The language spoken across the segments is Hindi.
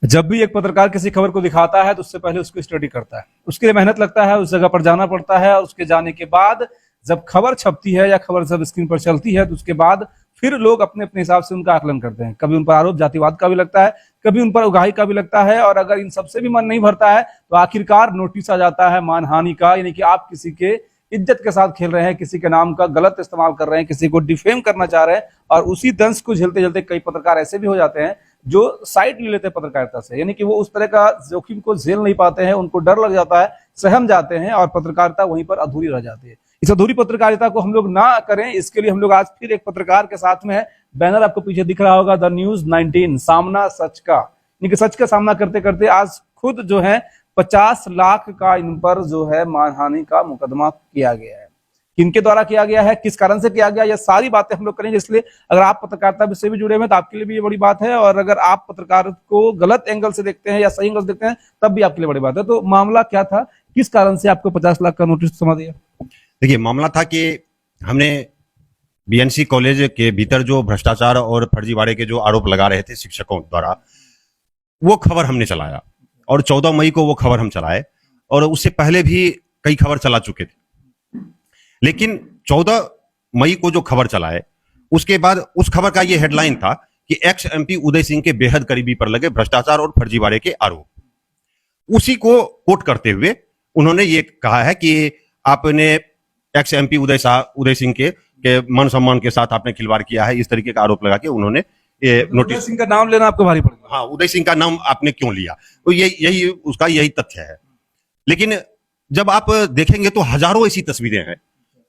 जब भी एक पत्रकार किसी खबर को दिखाता है तो उससे पहले उसकी स्टडी करता है, उसके लिए मेहनत लगता है, उस जगह पर जाना पड़ता है। और उसके जाने के बाद जब खबर छपती है या खबर जब स्क्रीन पर चलती है तो उसके बाद फिर लोग अपने अपने हिसाब से उनका आकलन करते हैं। कभी उन पर आरोप जातिवाद का भी लगता है, कभी उन पर उगाही का भी लगता है। और अगर इन सबसे भी मन नहीं भरता है तो आखिरकार नोटिस आ जाता है मानहानि का, यानी कि आप किसी के इज्जत के साथ खेल रहे हैं, किसी के नाम का गलत इस्तेमाल कर रहे हैं, किसी को डिफेम करना चाह रहे हैं। और उसी दंश को झेलते झेलते कई पत्रकार ऐसे भी हो जाते हैं जो साइड ले लेते हैं पत्रकारिता से, यानी कि वो उस तरह का जोखिम को झेल नहीं पाते हैं, उनको डर लग जाता है, सहम जाते हैं और पत्रकारिता वहीं पर अधूरी रह जाती है। इस अधूरी पत्रकारिता को हम लोग ना करें, इसके लिए हम लोग आज फिर एक पत्रकार के साथ में है। बैनर आपको पीछे दिख रहा होगा, द न्यूज 19 सामना सच का, यानी कि सच का सामना करते करते आज खुद जो है 50 लाख का इन पर जो है मानहानि का मुकदमा किया गया है। किनके द्वारा किया गया है, किस कारण से किया गया, ये सारी बातें हम लोग करेंगे। इसलिए अगर आप पत्रकारिता से भी जुड़े हुए हैं तो आपके लिए भी ये बड़ी बात है, और अगर आप पत्रकार को गलत एंगल से देखते हैं या सही एंगल से देखते हैं तब भी आपके लिए बड़ी बात है। तो मामला क्या था, किस कारण से आपको 50 लाख का नोटिस थमा दिया? देखिए, मामला था कि हमने बीएनसी कॉलेज के भीतर जो भ्रष्टाचार और फर्जीवाड़े के जो आरोप लगा रहे थे शिक्षकों द्वारा, वो खबर हमने चलाया और 14 मई को वो खबर हम चलाए। और उससे पहले भी कई खबर चला चुके थे, लेकिन 14 मई को जो खबर चलाए उसके बाद उस खबर का ये हेडलाइन था कि एक्स एमपी उदय सिंह के बेहद करीबी पर लगे भ्रष्टाचार और फर्जीवाड़े के आरोप। उसी को कोट करते हुए उन्होंने ये कहा है कि आपने एक्स एमपी उदय सिंह के मन सम्मान के साथ आपने खिलवाड़ किया है, इस तरीके का आरोप लगा के उन्होंने नोटिस। उदय सिंह का नाम लेना आपको भारी पड़ेगा। हाँ, उदय सिंह का नाम आपने क्यों लिया, तो यही तथ्य है। लेकिन जब आप देखेंगे तो हजारों ऐसी तस्वीरें हैं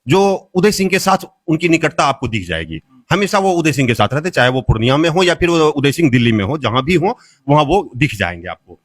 जो उदय सिंह के साथ उनकी निकटता आपको दिख जाएगी। हमेशा वो उदय सिंह के साथ रहते, चाहे वो पूर्णिया में हो या फिर उदय सिंह दिल्ली में हो, जहां भी हो वहां वो दिख जाएंगे आपको।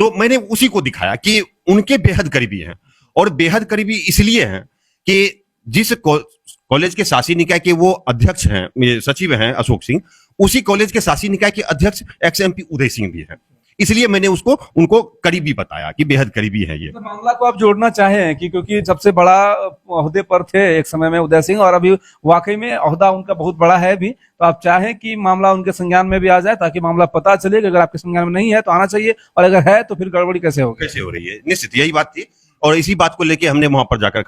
तो मैंने उसी को दिखाया कि उनके बेहद करीबी हैं, और बेहद करीबी इसलिए हैं कि जिस कॉलेज के शासी निकाय के वो अध्यक्ष हैं, सचिव हैं अशोक सिंह, उसी कॉलेज के शासी निकाय के अध्यक्ष एक्स एमपी उदय सिंह भी हैं। इसलिए मैंने उनको करीबी बताया कि बेहद करीबी है ये। तो मामला को आप जोड़ना चाहें कि क्योंकि सबसे बड़ा ओहदे पर थे एक समय में उदय सिंह, और अभी वाकई में ओहदा उनका बहुत बड़ा है भी, तो आप चाहें कि मामला उनके संज्ञान में भी आ जाए ताकि मामला पता चले कि अगर आपके संज्ञान में नहीं है तो आना चाहिए, और अगर है तो फिर गड़बड़ी कैसे हो रही है। निश्चित यही बात थी, और इसी बात को लेकर हमने वहां पर जाकर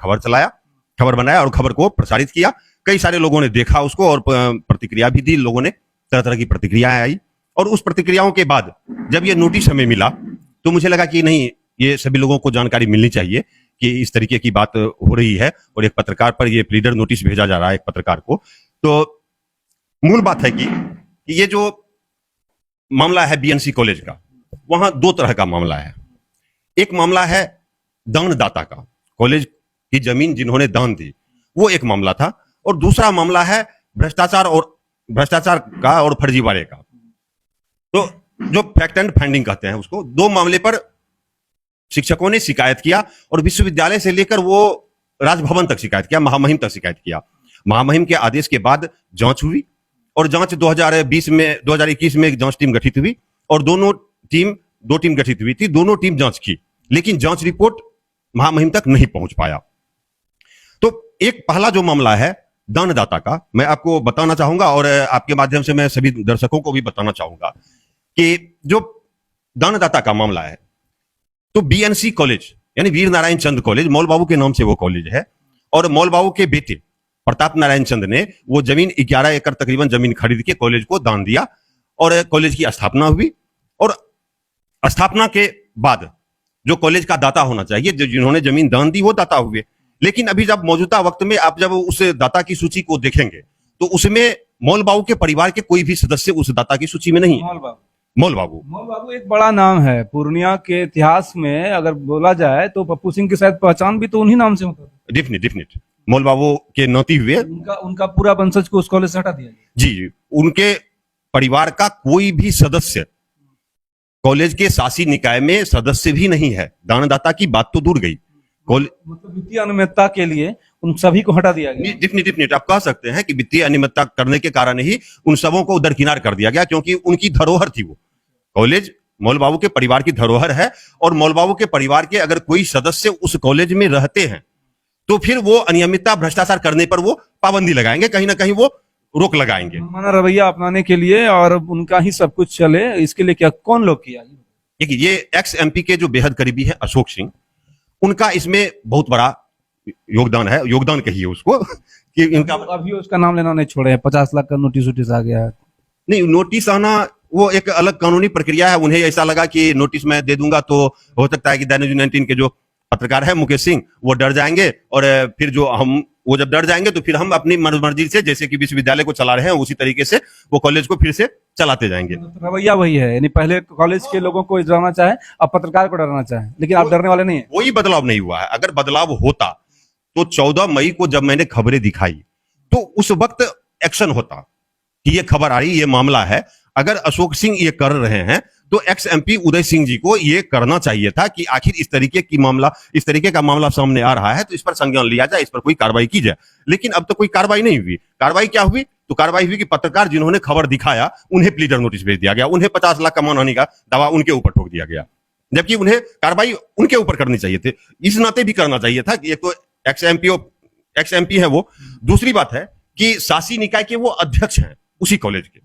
खबर बनाया और खबर को प्रसारित किया। कई सारे लोगों ने देखा उसको और प्रतिक्रिया भी दी, लोगों ने तरह तरह की प्रतिक्रियाएं आई। और उस प्रतिक्रियाओं के बाद जब ये नोटिस हमें मिला तो मुझे लगा कि नहीं, ये सभी लोगों को जानकारी मिलनी चाहिए कि इस तरीके की बात हो रही है और एक पत्रकार पर ये प्लीडर नोटिस भेजा जा रहा है, एक पत्रकार को। तो मूल बात है कि ये जो मामला है बीएनसी कॉलेज का, वहां दो तरह का मामला है। एक मामला है दानदाता का, कॉलेज की जमीन जिन्होंने दान दी, वो एक मामला था। और दूसरा मामला है भ्रष्टाचार का और फर्जीवाड़े का, तो जो फैक्ट एंड फाइंडिंग कहते हैं उसको। दो मामले पर शिक्षकों ने शिकायत किया और विश्वविद्यालय से लेकर वो राजभवन तक शिकायत किया, महामहिम तक शिकायत किया। महामहिम के आदेश के बाद जांच हुई, और जांच 2021 में एक जांच टीम गठित हुई, और दो टीम गठित हुई थी, दोनों टीम जांच की, लेकिन जांच रिपोर्ट महामहिम तक नहीं पहुंच पाया। तो एक पहला जो मामला है दानदाता का, मैं आपको बताना चाहूंगा और आपके माध्यम से मैं सभी दर्शकों को भी बताना चाहूंगा कि जो दानदाता का मामला है, तो बीएनसी कॉलेज यानी वीर नारायण चंद कॉलेज, मौल बाबू के नाम से वो कॉलेज है, और मौल बाबू के बेटे प्रताप नारायण चंद ने वो जमीन 11 एकड़ तकरीबन जमीन खरीद के कॉलेज को दान दिया, और कॉलेज की स्थापना हुई। और स्थापना के बाद जो कॉलेज का दाता होना चाहिए, जिन्होंने जमीन दान दी, वो दाता हुए। लेकिन अभी जब मौजूदा वक्त में आप जब उस दाता की सूची को देखेंगे तो उसमें मौल बाबू के परिवार के कोई भी सदस्य उस दाता की सूची में नहीं है। मौल बाबू एक बड़ा नाम है पूर्णिया के इतिहास में, अगर बोला जाए तो पप्पू सिंह की शायद पहचान भी तो उन्हीं नाम से होता है। डेफिनेट मौल बाबू के नाती हुए, उनका पूरा वंशज को उस कॉलेज से हटा दिया जी। उनके परिवार का कोई भी सदस्य कॉलेज के शासी निकाय में सदस्य भी नहीं है। दानदाता की बात तो दूर गई, मतलब वित्तीय अनियमितता के लिए उन सभी को हटा दिया गया। डेफिनेट आप कह सकते हैं कि वित्तीय अनियमितता करने के कारण ही उन सबों को दरकिनार कर दिया गया, क्योंकि उनकी धरोहर थी वो कॉलेज। मौल बाबू के परिवार की धरोहर है, और मौल बाबू के परिवार के अगर कोई सदस्य उस कॉलेज में रहते हैं तो फिर वो अनियमितता भ्रष्टाचार करने पर वो पाबंदी लगाएंगे, कहीं ना कहीं वो रोक लगाएंगे। माना रवैया अपनाने के लिए और उनका ही सब कुछ चले, इसके लिए क्या कौन लोग किया? देखिए, ये एक्स एमपी के जो बेहद करीबी है अशोक सिंह, उनका इसमें बहुत बड़ा योगदान है, योगदान कहिए उसको कि इनका अभी उसका नाम लेना नहीं छोड़े हैं, 50 लाख का नोटिस वोटिस आ गया है। नहीं, नोटिस आना वो एक अलग कानूनी प्रक्रिया है। उन्हें ऐसा लगा कि नोटिस मैं दे दूंगा तो हो सकता है कि दैनिक 19 के जो पत्रकार है मुकेश सिंह, वो डर जाएंगे और फिर वो जब डर जाएंगे तो फिर हम अपनी मर्जी से, जैसे कि विश्वविद्यालय को चला रहे हैं, उसी तरीके से वो कॉलेज को फिर से चलाते जाएंगे। रवैया वही है, यानी पहले कॉलेज के लोगों को डराना चाहे, अब पत्रकार को डराना चाहे, लेकिन आप डरने वाले नहीं है। कोई बदलाव नहीं हुआ है। अगर बदलाव होता तो 14 मई को जब मैंने खबरें दिखाई तो उस वक्त एक्शन होता कि ये खबर आ रही, ये मामला है। अगर अशोक सिंह ये कर रहे हैं तो एक्स एमपी उदय सिंह जी को ये करना चाहिए था कि आखिर इस तरीके का मामला सामने आ रहा है तो इस पर संज्ञान लिया जाए, इस पर कोई कार्रवाई की जाए। लेकिन अब तक कोई कार्रवाई नहीं हुई। कार्रवाई क्या हुई? तो कार्रवाई हुई कि पत्रकार जिन्होंने खबर दिखाया उन्हें प्लीडर नोटिस भेज दिया गया, उन्हें 50 लाख का मानहानि का दावा उनके ऊपर ठोक दिया गया, जबकि उन्हें कार्रवाई उनके ऊपर करनी चाहिए थी। इस नाते भी करना चाहिए था कि एक तो एक्स एमपी है वो, दूसरी बात है कि शासी निकाय के वो अध्यक्ष हैं उसी कॉलेज के,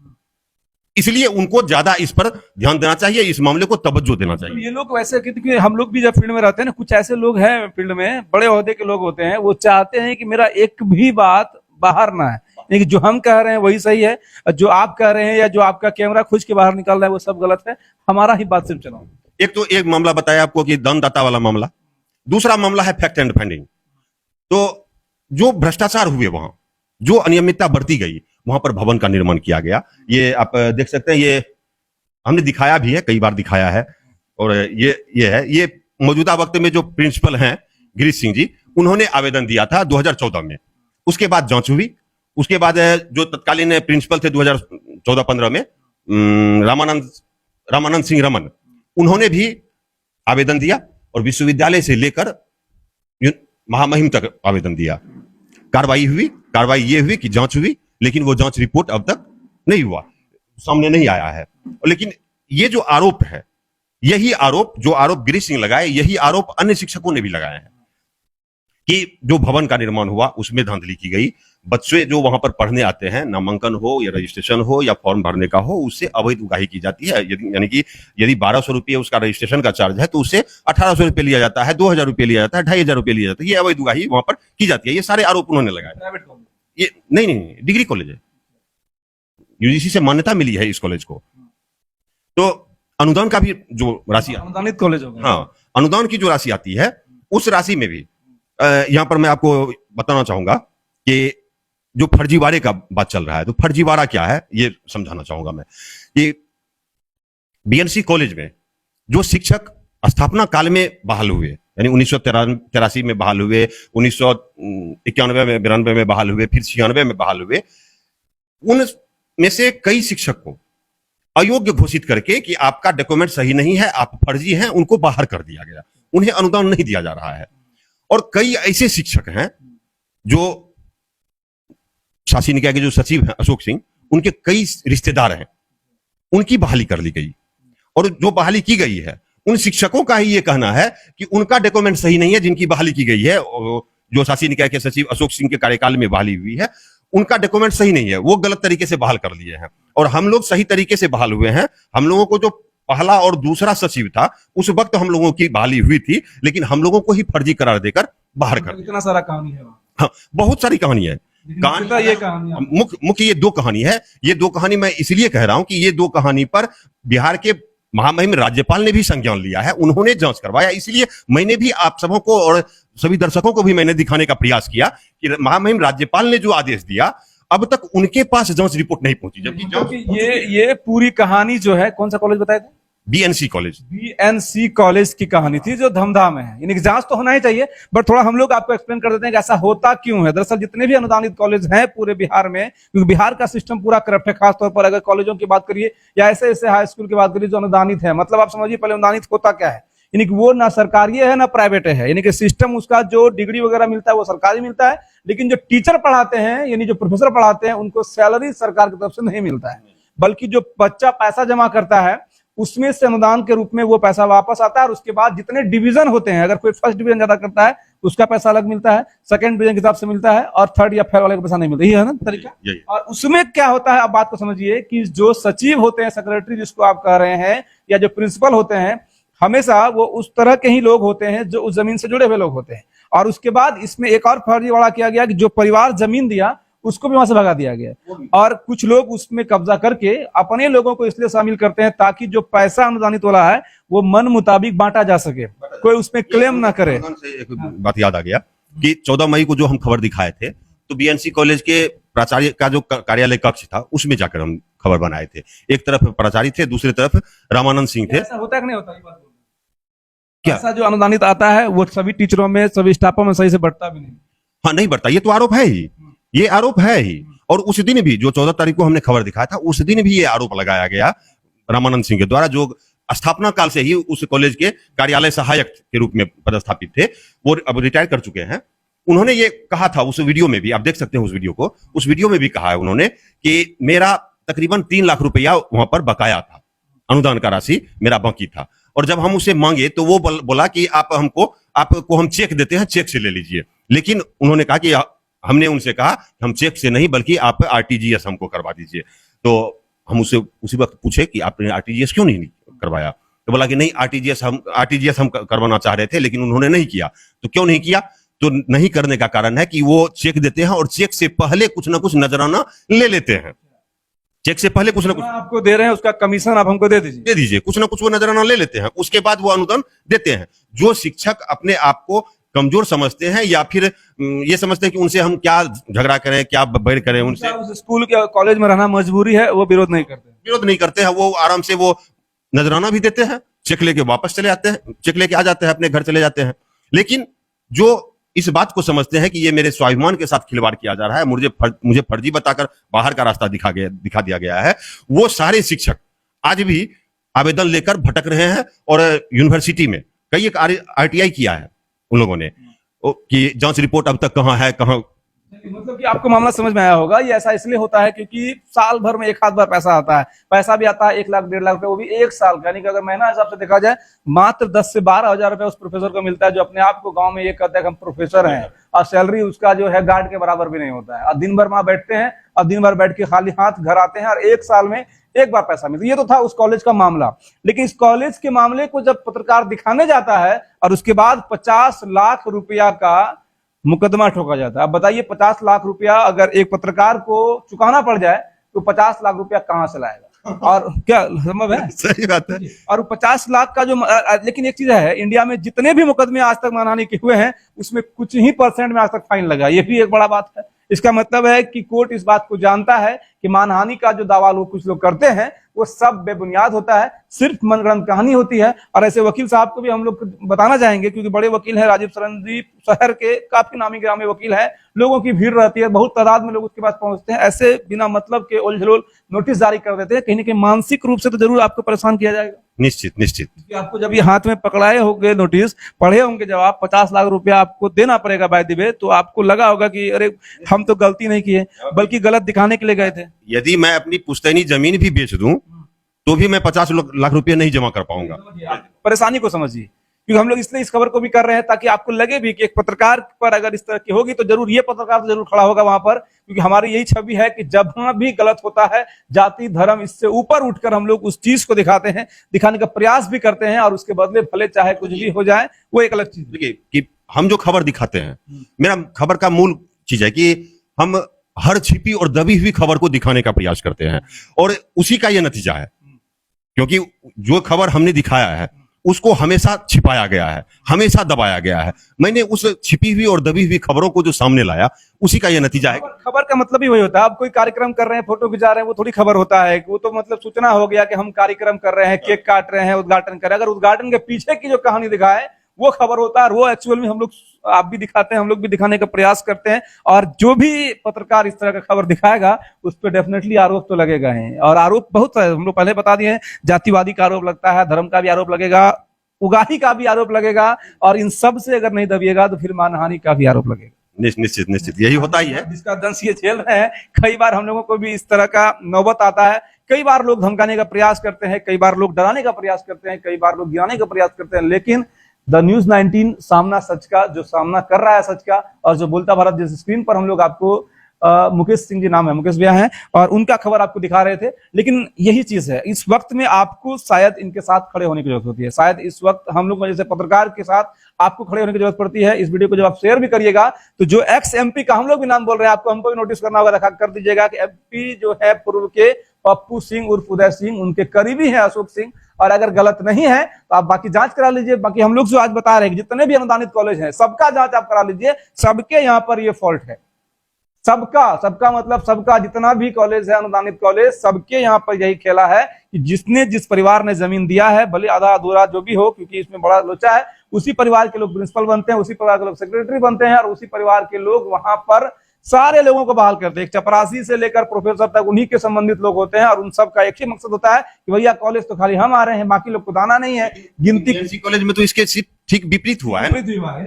इसलिए उनको ज्यादा इस पर ध्यान देना चाहिए, इस मामले को तवज्जो देना चाहिए। ये लोग वैसे, क्योंकि हम लोग भी जब फील्ड में रहते हैं ना, कुछ ऐसे लोग हैं फील्ड में, बड़े ओहदे के लोग होते हैं, वो चाहते हैं कि मेरा एक भी बात बाहर ना है, यानी जो हम कह रहे हैं वही सही है, जो आप कह रहे हैं या जो आपका कैमरा खुज के बाहर निकल रहा है वो सब गलत है, हमारा ही बात सिर्फ चलाओ। एक मामला बताया आपको कि दानदाता वाला मामला, दूसरा मामला है फैक्ट एंड फाइंडिंग। तो जो भ्रष्टाचार हुए, वहां जो अनियमितता बरती गई, वहां पर भवन का निर्माण किया गया। ये आप देख सकते हैं, ये हमने दिखाया भी है, कई बार दिखाया है। और ये मौजूदा वक्त में जो प्रिंसिपल हैं गिरीश सिंह जी, उन्होंने आवेदन दिया था 2014 में। उसके बाद जांच हुई, उसके बाद जो तत्कालीन प्रिंसिपल थे 2014-15 में, रामानंद सिंह रमन, उन्होंने भी आवेदन दिया और विश्वविद्यालय से लेकर महामहिम तक आवेदन दिया। कार्रवाई हुई, कार्रवाई ये हुई कि जांच हुई, लेकिन वो जांच रिपोर्ट अब तक नहीं हुआ, सामने नहीं आया है। लेकिन ये जो आरोप है, यही आरोप जो आरोप गिरीश सिंह लगाए, यही आरोप अन्य शिक्षकों ने भी लगाए हैं कि जो भवन का निर्माण हुआ उसमें धांधली की गई। बच्चे जो वहां पर पढ़ने आते हैं, नामांकन हो या रजिस्ट्रेशन हो या फॉर्म भरने का हो, उससे अवैध उगाही की जाती है। यानी कि यदि 1200 रुपये उसका रजिस्ट्रेशन का चार्ज है तो उससे 1800 रुपये लिया जाता है, 2000 रुपये लिया जाता है, 2500 रुपये लिया जाता है। ये अवैध उगाही वहां पर की जाती है। ये सारे आरोप उन्होंने लगाए। ये नहीं, डिग्री कॉलेज है, यूजीसी से मान्यता मिली है इस कॉलेज को। तो अनुदान का भी जो राशि, अनुदानित कॉलेज होगा, हाँ, अनुदान की जो राशि आती है उस राशि में भी यहां पर मैं आपको बताना चाहूंगा कि जो फर्जीवाड़े का बात चल रहा है, तो फर्जीवाड़ा क्या है ये समझाना चाहूंगा मैं। कि बीएनसी कॉलेज में जो शिक्षक स्थापना काल में बहाल हुए, यानी 1983 में बहाल हुए, 1991 में, 92 में बहाल हुए, फिर 96 में बहाल हुए, उनमें से कई शिक्षक को अयोग्य घोषित करके कि आपका डॉक्यूमेंट सही नहीं है, आप फर्जी हैं, उनको बाहर कर दिया गया। उन्हें अनुदान नहीं दिया जा रहा है। और कई ऐसे शिक्षक हैं जो शासी निकाय के जो सचिव हैं अशोक सिंह, उनके कई रिश्तेदार हैं, उनकी बहाली कर ली गई। और जो बहाली की गई है उन शिक्षकों का ही ये कहना है कि उनका डॉक्यूमेंट सही नहीं है, जिनकी बहाली की गई है, जो शासी निकाय के सचिव अशोक सिंह के कार्यकाल में बहाली हुई है, उनका डॉक्यूमेंट सही नहीं है, वो गलत तरीके से बहाल कर लिए हैं। और हम लोग सही तरीके से बहाल हुए हैं। हम लोगों को जो पहला और दूसरा सचिव था उस वक्त हम लोगों की बहाली हुई थी, लेकिन हम लोगों को ही फर्जी करार देकर बाहर कर दिया। इतना सारा कहानी है, हाँ, बहुत सारी कहानी है। मुख्य ये दो कहानी है। ये दो कहानी मैं इसलिए कह रहा हूं कि ये दो कहानी पर बिहार के महामहिम राज्यपाल ने भी संज्ञान लिया है, उन्होंने जांच करवाया। इसलिए मैंने भी आप सबों को और सभी दर्शकों को भी मैंने दिखाने का प्रयास किया कि महामहिम राज्यपाल ने जो आदेश दिया, अब तक उनके पास जांच रिपोर्ट नहीं पहुंची। जबकि ये पूरी कहानी जो है, कौन सा कॉलेज बताए थे? बीएनसी कॉलेज की कहानी थी, जो धमधाम है। यानी कि जांच तो होना ही चाहिए, बट थोड़ा हम लोग आपको एक्सप्लेन कर देते हैं कि ऐसा होता क्यों है। दरअसल जितने भी अनुदानित कॉलेज हैं पूरे बिहार में, क्योंकि बिहार का सिस्टम पूरा करप्ट है, खासतौर पर अगर कॉलेजों की बात करिए या ऐसे ऐसे हाई स्कूल की बात करिए जो अनुदानित है। मतलब आप समझिए पहले अनुदानित होता क्या है, यानी कि वो ना सरकारी है ना प्राइवेट है। यानी कि सिस्टम उसका जो डिग्री वगैरह मिलता है वो सरकारी मिलता है, लेकिन जो टीचर पढ़ाते हैं यानी जो प्रोफेसर पढ़ाते हैं उनको सैलरी सरकार की तरफ से नहीं मिलता है, बल्कि जो बच्चा पैसा जमा करता है उसमें से अनुदान के रूप में वो पैसा वापस आता है। और उसके बाद जितने डिवीजन होते हैं, अगर कोई फर्स्ट डिवीजन ज्यादा करता है उसका पैसा अलग मिलता है, सेकंड डिवीजन के हिसाब से मिलता है, और थर्ड या फेयर वाले का पैसा नहीं मिलता। यही है ना तरीका। यही। और उसमें क्या होता है, आप बात को समझिए कि जो सचिव होते हैं, सेक्रेटरी जिसको आप कह रहे हैं, या जो प्रिंसिपल होते हैं, हमेशा वो उस तरह के ही लोग होते हैं जो उस जमीन से जुड़े हुए लोग होते हैं। और उसके बाद इसमें एक और फर्जीवाड़ा किया गया कि जो परिवार जमीन दिया उसको भी वहां से भगा दिया गया, और कुछ लोग उसमें कब्जा करके अपने लोगों को इसलिए शामिल करते हैं ताकि जो पैसा अनुदानित वाला है वो मन मुताबिक बांटा जा सके, कोई उसमें क्लेम ना करे। एक बात याद आ गया कि 14 मई को जो हम खबर दिखाए थे, तो बीएनसी कॉलेज के प्राचार्य का जो कार्यालय कक्ष था उसमें जाकर हम खबर बनाए थे। एक तरफ प्राचार्य थे, दूसरी तरफ रामानंद सिंह थे। ऐसा होता है कि नहीं होता? ये बात क्या ऐसा जो अनुदानित आता है वो सभी टीचरों में, सभी स्टाफों में सही से बढ़ता भी नहीं? हाँ, नहीं बढ़ता। ये तो आरोप है ही, ये आरोप है ही। और उस दिन भी जो 14 तारीख को हमने खबर दिखाया था, उस दिन भी ये आरोप लगाया गया रामानंद सिंह के द्वारा, जो स्थापना काल से ही उस कॉलेज के कार्यालय सहायक के रूप में पदस्थापित थे। वो अब रिटायर कर चुके हैं। उन्होंने ये कहा था उस वीडियो में भी, आप देख सकते हैं उस वीडियो को, उस वीडियो में भी कहा है उन्होंने कि मेरा तकरीबन 3 लाख रुपया वहां पर बकाया था, अनुदान का राशि मेरा बाकी था। और जब हम उसे मांगे तो वो बोला कि आपको हम चेक देते हैं, चेक से ले लीजिए। लेकिन उन्होंने कहा कि हमने उनसे कहा हम चेक से नहीं बल्कि आप आरटीजीएस हमको करवा दीजिए। तो हम उससे उसी वक्त पूछे कि आपने आरटीजीएस क्यों नहीं करवाया? तो बोला कि नहीं, आरटीजीएस हम करवाना चाह रहे थे लेकिन उन्होंने नहीं किया। तो क्यों नहीं किया? तो नहीं करने का कारण है कि वो चेक देते हैं और चेक से पहले कुछ ना कुछ नजराना ले लेते हैं। चेक से पहले कुछ ना कुछ आपको दे रहे हैं, उसका कमीशन आप हमको दे दीजिए, कुछ ना कुछ वो नजराना ले लेते हैं, उसके बाद वो अनुदान देते हैं। जो शिक्षक अपने आप को कमजोर समझते हैं या फिर ये समझते हैं कि उनसे हम क्या झगड़ा करें, क्या बैर करें, उनसे उस स्कूल के कॉलेज में रहना मजबूरी है, वो विरोध नहीं करते हैं। वो आराम से वो नजराना भी देते हैं, चेक लेके वापस चले आते हैं, चेक लेके आ जाते हैं, अपने घर चले जाते हैं। लेकिन जो इस बात को समझते हैं कि ये मेरे स्वाभिमान के साथ खिलवाड़ किया जा रहा है, मुझे फर्जी बताकर बाहर का रास्ता दिखा दिया गया है, वो सारे शिक्षक आज भी आवेदन लेकर भटक रहे हैं। और यूनिवर्सिटी में कई एक आरटीआई किया है उन लोगों ने कि जांच रिपोर्ट अब तक कहां है, कहां। मतलब कि आपको मामला समझ में आया होगा। ये ऐसा इसलिए होता है क्योंकि साल भर में एक आध बार पैसा आता है, पैसा भी आता है 1 लाख 1.5 लाख रुपए, वो भी एक साल का। यानी कि अगर महीना हिसाब से देखा जाए मात्र 10 से 12 हजार रुपए उस प्रोफेसर को मिलता है, जो अपने आप को गांव में ये कहता है कि हम प्रोफेसर हैं, और सैलरी उसका जो है गार्ड के बराबर भी नहीं होता है। और दिन भर वहां बैठते हैं और दिन भर बैठ के खाली हाथ घर आते हैं, और 1 साल में एक बार पैसा मिलता है। ये तो था उस कॉलेज का मामला। लेकिन इस कॉलेज के मामले को जब पत्रकार दिखाने जाता है और उसके बाद 50 लाख रुपया का मुकदमा ठोका जाता है। अब बताइए 50 लाख रुपया अगर एक पत्रकार को चुकाना पड़ जाए तो 50 लाख रुपया कहां से लाएगा? और क्या संभव है? सही बात है। और 50 लाख का जो लेकिन एक चीज है, इंडिया में जितने भी मुकदमे आज तक मानहानि के हुए हैं उसमें कुछ ही % में आज तक फाइन लगा। ये भी एक बड़ा बात है। इसका मतलब है कि कोर्ट इस बात को जानता है कि मानहानि का जो दावा लोग कुछ लोग करते हैं वो सब बेबुनियाद होता है, सिर्फ मनगढ़ंत कहानी होती है। और ऐसे वकील साहब को भी हम लोग बताना चाहेंगे, क्योंकि बड़े वकील हैं, राजीव शरणदीप शहर के काफी नामी ग्रामी वकील है, लोगों की भीड़ रहती है, बहुत तादाद में लोग उसके पास पहुंचते हैं। ऐसे बिना मतलब के उलझलोल नोटिस जारी कर देते हैं, कहीं ना कहीं मानसिक रूप से तो जरूर आपको परेशान किया जाएगा। निश्चित। आपको जब ये हाथ में पकड़ाए होंगे नोटिस, पढ़े होंगे जवाब, 50 लाख रुपया आपको देना पड़ेगा बाय द वे, तो आपको लगा होगा कि अरे हम तो गलती नहीं किए बल्कि गलत दिखाने के लिए गए थे। यदि मैं अपनी पुश्तैनी जमीन भी बेच दूं तो भी मैं 50 लाख रुपया नहीं जमा कर पाऊंगा। परेशानी को समझिए, क्योंकि हम लोग इसलिए इस खबर को भी कर रहे हैं ताकि आपको लगे भी कि एक पत्रकार पर अगर इस तरह की होगी तो जरूर ये पत्रकार तो जरूर खड़ा होगा वहां पर, क्योंकि हमारी यही छवि है कि जब भी गलत होता है, जाति धर्म इससे ऊपर उठकर हम लोग उस चीज को दिखाते हैं, दिखाने का प्रयास भी करते हैं, और उसके बदले भले चाहे कुछ भी हो जाए वो एक अलग चीज। देखिए कि हम जो खबर दिखाते हैं, मेरा खबर का मूल चीज है कि हम हर छिपी और दबी हुई खबर को दिखाने का प्रयास करते हैं, और उसी का यह नतीजा है। क्योंकि जो खबर हमने दिखाया है उसको हमेशा छिपाया गया है, हमेशा दबाया गया है। मैंने उस छिपी हुई और दबी हुई खबरों को जो सामने लाया, उसी का यह नतीजा है। खबर का मतलब ही वही होता है। आप कोई कार्यक्रम कर रहे हैं, फोटो खिंचा रहे हैं, वो थोड़ी खबर होता है। वो तो मतलब सूचना हो गया कि हम कार्यक्रम कर रहे हैं, केक काट रहे हैं, उद्घाटन कर रहे हैं। अगर उद्घाटन के पीछे की जो कहानी दिखाए वो खबर होता है, और वो एक्चुअल में हम लोग, आप भी दिखाते हैं, हम लोग भी दिखाने का प्रयास करते हैं। और जो भी पत्रकार इस तरह का खबर दिखाएगा उस पर डेफिनेटली आरोप तो लगेगा ही, और आरोप बहुत है। हम लोग पहले बता दिए हैं, जातिवादी का आरोप लगता है, धर्म का भी आरोप लगेगा, उगाही का भी आरोप लगेगा, और इन सब से अगर नहीं दबिएगा तो फिर मानहानि का भी आरोप लगेगा। निश्चित यही होता ही है, जिसका दंश ये झेल रहे हैं। कई बार हम लोगों को भी इस तरह का नौबत आता है, कई बार लोग धमकाने का प्रयास करते हैं, कई बार लोग डराने का प्रयास करते हैं, कई बार लोग गिराने का प्रयास करते हैं, लेकिन द न्यूज 19 सामना सच का, जो सामना कर रहा है सच का, और जो बोलता भारत, जिस स्क्रीन पर हम लोग आपको मुकेश सिंह जी नाम है, मुकेश भैया हैं, और उनका खबर आपको दिखा रहे थे। लेकिन यही चीज है, इस वक्त में आपको शायद इनके साथ खड़े होने की जरूरत होती है। शायद इस वक्त हम लोग जैसे पत्रकार के साथ आपको खड़े होने की जरूरत पड़ती है। इस वीडियो को जब आप शेयर भी करिएगा तो जो एक्स एमपी का हम लोग भी नाम बोल रहे हैं, आपको हमको भी नोटिस करना होगा, रखा कर दीजिएगा कि एमपी जो है पूर्व के पप्पू सिंह उर्फ उदय सिंह, उनके करीबी है अशोक सिंह। और अगर गलत नहीं है तो आप बाकी जांच करा लीजिए। बाकी हम लोग जो आज बता रहे हैं जितने भी अनुदानित कॉलेज हैं सबका जांच आप करा लीजिए, सबके यहाँ पर ये फॉल्ट है। सबका मतलब सबका, जितना भी कॉलेज है अनुदानित कॉलेज, सबके यहाँ पर यही खेला है कि जिस परिवार ने जमीन दिया है, भले आधा अधूरा जो भी हो, क्योंकि इसमें बड़ा लोचा है, उसी परिवार के लोग प्रिंसिपल बनते हैं, उसी परिवार के लोग सेक्रेटरी बनते हैं, और उसी परिवार के लोग वहां पर सारे लोगों को बहाल करते हैं। एक चपरासी से लेकर प्रोफेसर तक उन्हीं के संबंधित लोग होते हैं, और उन सब का एक ही मकसद होता है कि भैया कॉलेज तो खाली हम आ रहे हैं, बाकी लोग को दाना नहीं है। गिनती कॉलेज में तो इसके ठीक विपरीत हुआ है।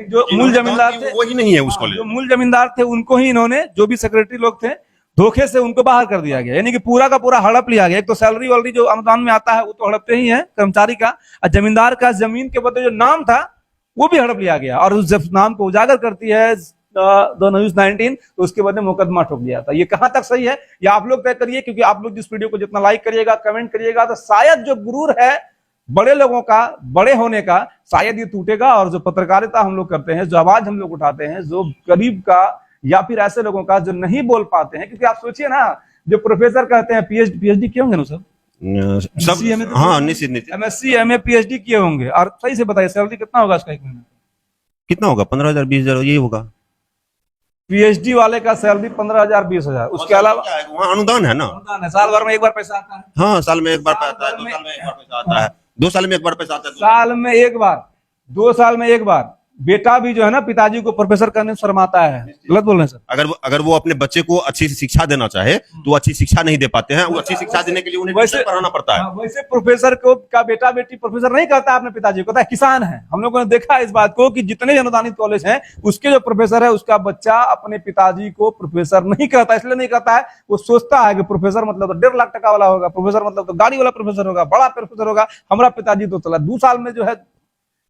जो मूल जमींदार थे वही नहीं है उस कॉलेज, जो मूल जमींदार थे उनको ही इन्होंने, जो भी सेक्रेटरी लोग थे, धोखे से उनको बाहर कर दिया गया। यानी कि पूरा का पूरा हड़प लिया गया। एक तो सैलरी वैलरी जो अनुदान में आता है वो तो हड़पते ही है कर्मचारी का, और जमींदार का जमीन के बदले जो नाम था वो भी हड़प लिया गया। और उस जब नाम को उजागर करती है द न्यूज 19 तो उसके बदले मुकदमा ठोक दिया था। ये कहां तक सही है ये आप लोग तय करिए, क्योंकि आप लोग जिस वीडियो को जितना लाइक करिएगा, कमेंट करिएगा, तो शायद जो गुरूर है बड़े लोगों का, बड़े होने का, शायद ये टूटेगा। और जो पत्रकारिता हम लोग करते हैं, जो आवाज हम लोग उठाते हैं, जो गरीब का या फिर ऐसे लोगों का जो नहीं बोल पाते हैं, क्योंकि आप सोचिए ना, जो प्रोफेसर कहते हैं पीएचडी किए होंगे ना सब, हाँ निश्चित एमएससी एमए पीएचडी किए होंगे। और सही से बताइए सैलरी कितना होगा इसका एक महीना? कितना होगा? 15,000 20,000 यही होगा। पीएचडी वाले का सैलरी 15,000 20,000। उसके अलावा वहाँ अनुदान है ना, अनुदान है, साल भर में एक बार पैसा आता है। हाँ साल में एक बार पैसा आता है, 2 साल में एक बार पैसा आता है, 2 साल में एक बार पैसा आता है, साल में एक बार, 2 साल में एक बार। बेटा भी जो है ना पिताजी को प्रोफेसर करने शर्माता है। गलत बोल रहे हैं सर। अगर वो अपने बच्चे को अच्छी शिक्षा देना चाहे तो वो अच्छी शिक्षा नहीं दे पाते हैं। वो अच्छी शिक्षा देने के लिए उन्हें वैसे पढ़ाना पड़ता है। वैसे प्रोफेसर को का बेटा बेटी प्रोफेसर नहीं करता अपने पिताजी को, किसान है। हम लोगों ने देखा इस बात को कि जितने अनुदानित कॉलेज हैं उसके जो प्रोफेसर है उसका बच्चा अपने पिताजी को प्रोफेसर नहीं करता। इसलिए नहीं करता है, वो सोचता है कि प्रोफेसर मतलब तो 1.5 लाख टका वाला होगा, प्रोफेसर मतलब तो गाड़ी वाला प्रोफेसर होगा, बड़ा प्रोफेसर होगा। हमारा पिताजी तो चला 2 साल में जो है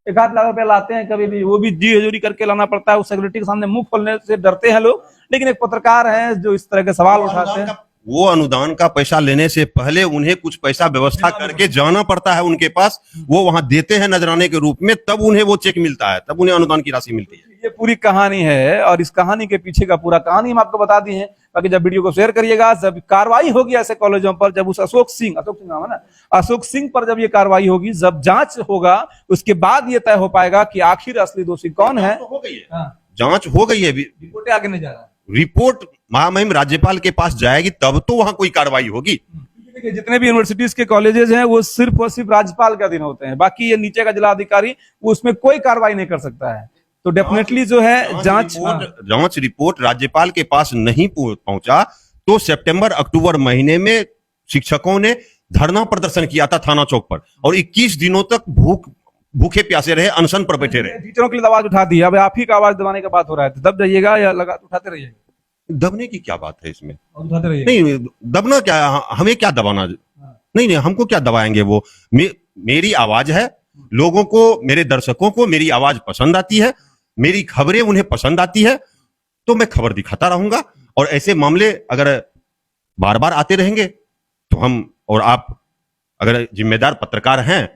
1-8 लाख रुपया लाते हैं, कभी भी वो भी जी हजूरी करके लाना पड़ता है। उस सेक्रेटरी के सामने मुंह खोलने से डरते हैं लोग। लेकिन एक पत्रकार है जो इस तरह के सवाल उठाते हैं, वो अनुदान का पैसा लेने से पहले उन्हें कुछ पैसा व्यवस्था करके जाना पड़ता है उनके पास। वो वहां देते हैं नजराने के रूप में, तब उन्हें वो चेक मिलता है, तब उन्हें अनुदान की राशि मिलती है। ये पूरी कहानी है, और इस कहानी के पीछे का पूरा कहानी हम आपको बता दी है। बाकी जब वीडियो को शेयर करिएगा, जब कार्रवाई होगी ऐसे कॉलेजों पर, जब उस अशोक सिंह नाम है ना, अशोक सिंह पर जब ये कार्रवाई होगी, जब जांच होगा, उसके बाद ये तय हो पाएगा कि आखिर असली दोषी कौन है। हो गई है, जांच हो गई है, रिपोर्ट आगे नहीं जा रहा, रिपोर्ट महामहिम राज्यपाल के पास जाएगी तब तो वहां कोई कार्रवाई होगी। जितने भी यूनिवर्सिटीज के कॉलेजेस हैं वो सिर्फ और सिर्फ राज्यपाल के अधीन होते हैं। बाकी ये नीचे का जिलाधिकारी उसमें कोई कार्रवाई नहीं कर सकता है। तो डेफिनेटली जो है जांच रिपोर्ट राज्यपाल के पास नहीं पहुंचा तो सितंबर अक्टूबर महीने में शिक्षकों ने धरना प्रदर्शन किया था थाना चौक पर, और 21 दिनों तक भूखे प्यासे रहे, अनशन पर बैठे रहे। टीचरों के लिए आवाज उठा दी। अब आप ही का आवाज दबाने का बात हो रहा है, दब जाइएगा या लगा उठाते रहिएगा। दबने की क्या बात है इसमें? उठाते रहिए। नहीं, दबना क्या, हमें क्या दबाना? नहीं, हमको क्या दबाएंगे? वो मेरी आवाज है, लोगों को, मेरे दर्शकों को मेरी आवाज पसंद आती है, मेरी खबरें उन्हें पसंद आती है, तो मैं खबर दिखाता रहूंगा। और ऐसे मामले अगर बार बार आते रहेंगे तो हम और आप अगर जिम्मेदार पत्रकार हैं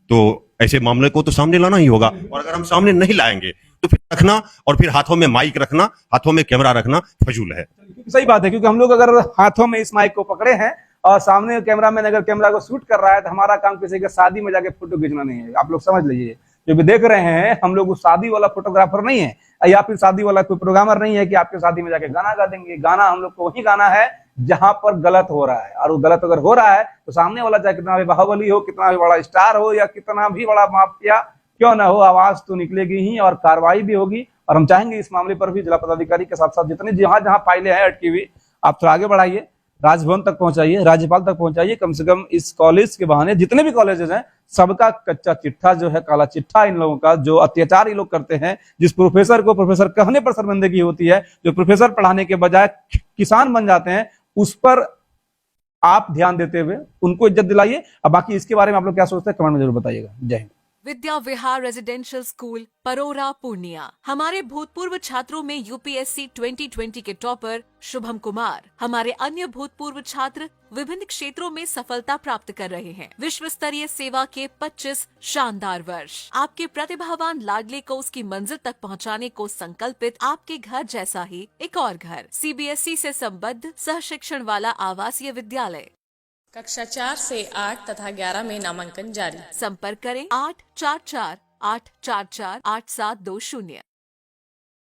तो ऐसे मामले को तो सामने लाना ही होगा। और अगर हम सामने नहीं लाएंगे तो फिर रखना, और फिर हाथों में माइक रखना, हाथों में कैमरा रखना फजूल है। सही बात है, क्योंकि हम लोग अगर हाथों में इस माइक को पकड़े हैं और सामने कैमरामैन अगर कैमरा को शूट कर रहा है, तो हमारा काम किसी के शादी में जाके फोटो खींचना नहीं है। आप लोग समझ लीजिए, जो भी देख रहे हैं, हम लोग उस शादी वाला फोटोग्राफर नहीं है, या फिर शादी वाला कोई प्रोग्रामर नहीं है कि आपके शादी में जाके गाना गा देंगे। गाना हम लोग को वही गाना है जहां पर गलत हो रहा है। और वो गलत अगर हो रहा है तो सामने वाला चाहे कितना भी बाहुबली हो, कितना भी बड़ा स्टार हो, या कितना भी बड़ा माफिया क्यों ना हो, आवाज तो निकलेगी ही और कार्रवाई भी होगी। और हम चाहेंगे इस मामले पर भी जिला पदाधिकारी के साथ साथ जितने जहां जहां फाइलें हैं अटकी हुई, आप थोड़ा आगे बढ़ाइए, राजभवन तक पहुंचाइए, राज्यपाल तक पहुंचाइए। कम से कम इस कॉलेज के बहाने जितने भी कॉलेजेस हैं सबका कच्चा चिट्ठा जो है, काला चिट्ठा इन लोगों का, जो अत्याचार ये लोग करते हैं, जिस प्रोफेसर को प्रोफेसर कहने पर शर्मिंदगी होती है, जो प्रोफेसर पढ़ाने के बजाय किसान बन जाते हैं, उस पर आप ध्यान देते हुए उनको इज्जत दिलाइए। अब बाकी इसके बारे में आप लोग क्या सोचते हैं कमेंट में जरूर बताइएगा। जय हिंद। Vidya Vihar residential school, परोरा, Purnia. हमारे भूतपूर्व छात्रों में यूपीएससी 2020 के टॉपर शुभम कुमार, हमारे अन्य भूतपूर्व छात्र विभिन्न क्षेत्रों में सफलता प्राप्त कर रहे हैं। विश्व स्तरीय सेवा के 25 शानदार वर्ष। आपके प्रतिभावान लाडले को उसकी मंजिल तक पहुंचाने को संकल्पित आपके घर जैसा ही एक और घर, सीबीएसई से संबद्ध सह शिक्षण वाला आवासीय विद्यालय। कक्षा 4 से 8 तथा 11 में नामांकन जारी। संपर्क करें 844-844-8720।